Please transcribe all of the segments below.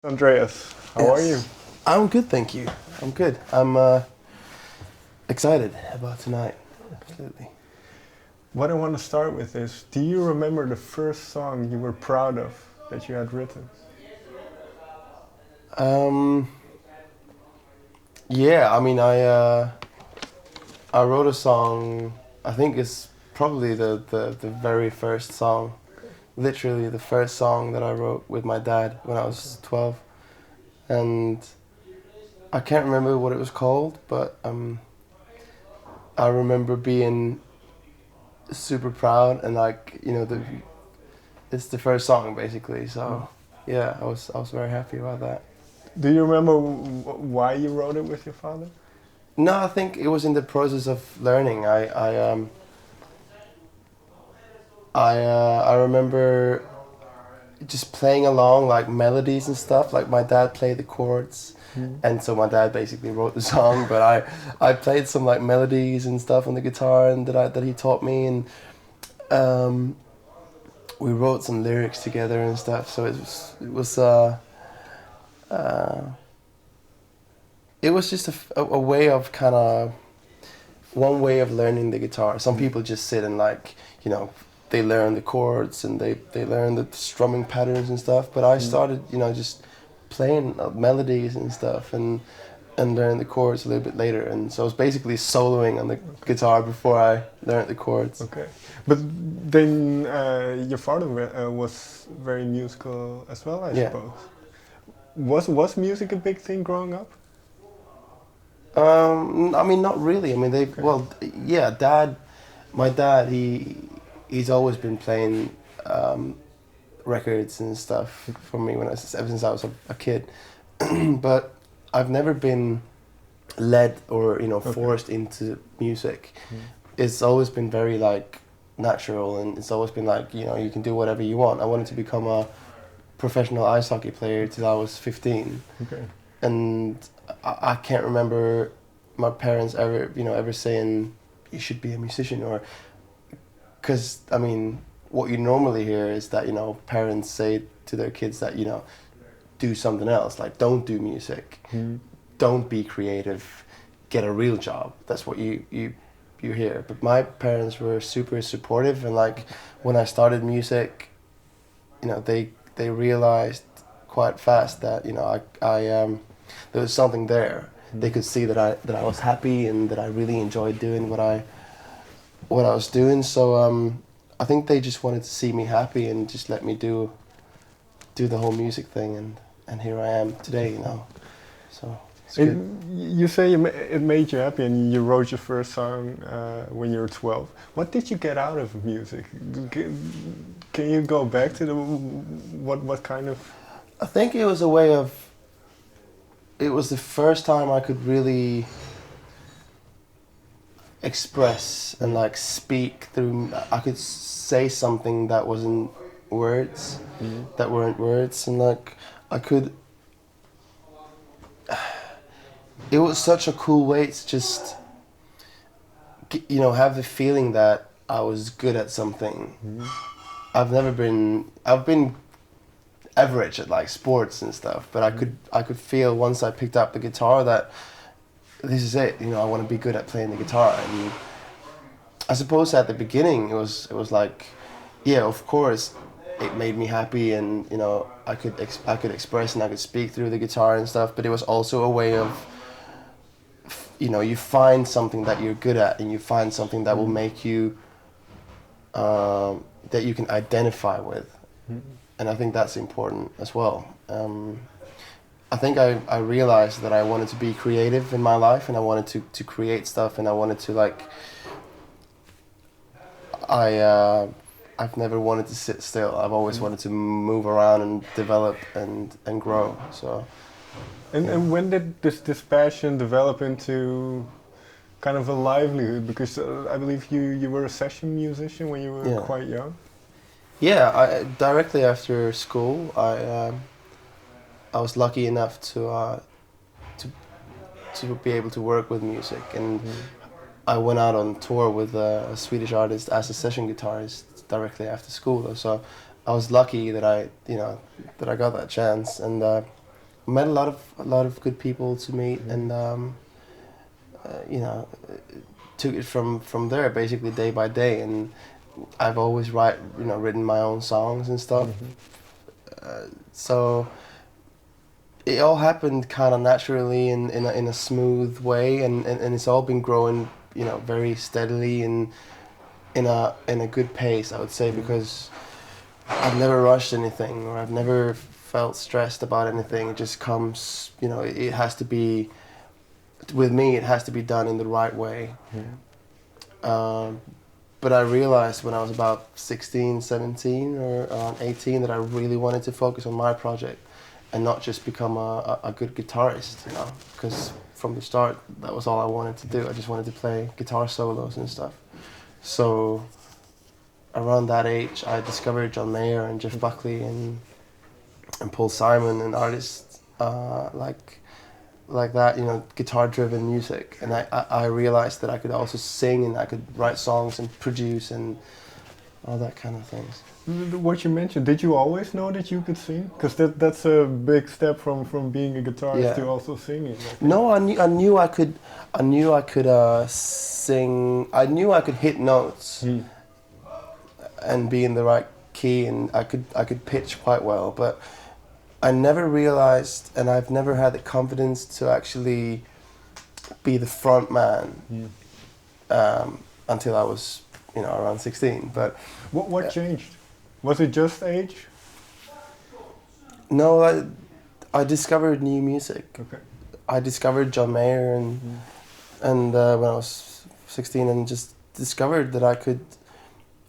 Andreas, how are you? Yes. I'm good, thank you. I'm good. I'm excited about tonight. Absolutely. What I want to start with is, do you remember the first song you were proud of that you had written? Um, yeah, I wrote a song. I think it's probably the very first song, literally the first song that I wrote with my dad when I was 12, and I can't remember what it was called, but I remember being super proud and it's the first song basically. Mm. So yeah, I was very happy about that. Do you remember why you wrote it with your father? No, I think it was in the process of learning. I remember just playing along like melodies and stuff. Like my dad played the chords, Mm. and so my dad basically wrote the song. But I played some like melodies and stuff on the guitar, and that he taught me, and um, we wrote some lyrics together and stuff. So uh, it was just a way of kind of one way of learning the guitar. Some people just sit and they learn the chords and they learn the strumming patterns and stuff. But I Mm. started just playing melodies and stuff and learn the chords a little bit later. And so I was basically soloing on the guitar before I learned the chords. Okay, but then your father was very musical as well, I Yeah. suppose. Was music a big thing growing up? I mean, not really. I mean, Okay. yeah, my dad, he's always been playing records and stuff for me ever since I was a kid. But I've never been led or Okay. forced into music. Mm. It's always been very like natural, and it's always been like you can do whatever you want. I wanted to become a professional ice hockey player till I was 15, Okay. and I can't remember my parents ever saying you should be a musician, or because I mean what you normally hear is that parents say to their kids that do something else, like don't do music, Mm. don't be creative, get a real job. That's what you hear. But my parents were super supportive, and like when I started music, they realized quite fast that I there was something there. They Mm. could see that I was happy and that I really enjoyed doing what I was doing. So I think they just wanted to see me happy and just let me do the whole music thing, and here I am today. So it's It, good. you say it made you happy, and you wrote your first song when you were 12. What did you get out of music? Can you go back to the what kind of? I think it was a way of. It was the first time I could really express and Mm. like speak through. I could say something that wasn't words, Mm. that weren't words, and like I could. It was such a cool way to just have the feeling that I was good at something. Mm. I've been average at like sports and stuff, but Mm. I could feel once I picked up the guitar that this is it. I want to be good at playing the guitar. And I suppose at the beginning it was like, yeah, of course, it made me happy, and I could express and I could speak through the guitar and stuff. But it was also a way of you find something that you're good at, and you find something that will Mm. make you that you can identify with, Mm. and I think that's important as well. I think I realized that I wanted to be creative in my life, and I wanted to create stuff, and I wanted to like I've never wanted to sit still. I've always Mm. wanted to move around and develop and grow. So yeah. And when did this passion develop into kind of a livelihood? Because I believe you were a session musician when you were Yeah. quite young. Yeah, directly after school, I was lucky enough to to be able to work with music, and Mm. I went out on tour with a Swedish artist as a session guitarist directly after school. So I was lucky that I got that chance, and met a lot of good people to meet, and you know, took it from there basically day by day. And I've always written my own songs and stuff. So it all happened kind of naturally in a smooth way, and it's all been growing, you know, very steadily and in a good pace, I would say, because I've never rushed anything, or I've never felt stressed about anything. It just comes, you know, it has to be, with me, it has to be done in the right way. But I realized when I was about 16, 17 or around 18 that I really wanted to focus on my project and not just become a good guitarist, you know, because from the start that was all I wanted to do. I just wanted to play guitar solos and stuff. So around that age I discovered John Mayer and Jeff Buckley and Paul Simon and artists like that, you know, guitar-driven music. And I realized that I could also sing, and I could write songs and produce and all that kind of things. What you mentioned, did you always know that you could sing? Because that's a big step from being a guitarist to also singing. No, I knew I could sing. I knew I could hit notes and be in the right key, and I could pitch quite well, but I never realized, and I've never had the confidence to actually be the front man until I was, you know, around 16. But what changed? Was it just age? No, I discovered new music. Okay. I discovered John Mayer and when I was 16, and just discovered that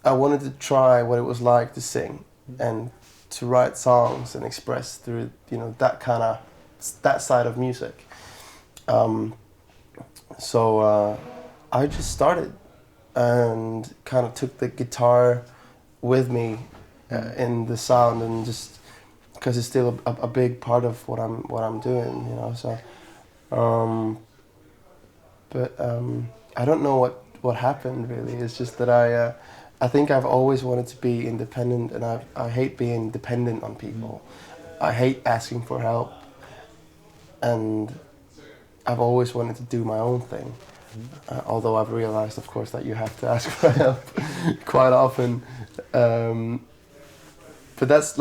I wanted to try what it was like to sing and to write songs and express through, you know, that side of music. So I just started and kind of took the guitar with me in the sound, and just because it's still a big part of what I'm doing, you know. So, but I don't know what happened really. It's just that I think I've always wanted to be independent, and I hate being dependent on people. I hate asking for help, and I've always wanted to do my own thing. Although I've realized, of course, that you have to ask for help quite often. But that's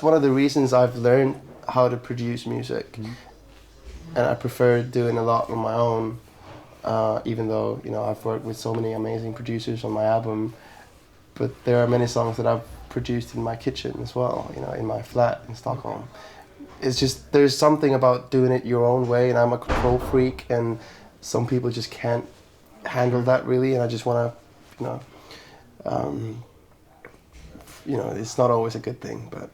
one of the reasons I've learned how to produce music, and I prefer doing a lot on my own. Even though, you know, I've worked with so many amazing producers on my album, but there are many songs that I've produced in my kitchen as well, you know, in my flat in Stockholm. It's just, there's something about doing it your own way, and I'm a control freak, and some people just can't handle that really, and I just want to, you know, it's not always a good thing, but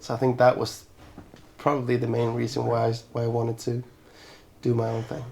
so I think that was probably the main reason why I wanted to do my own thing.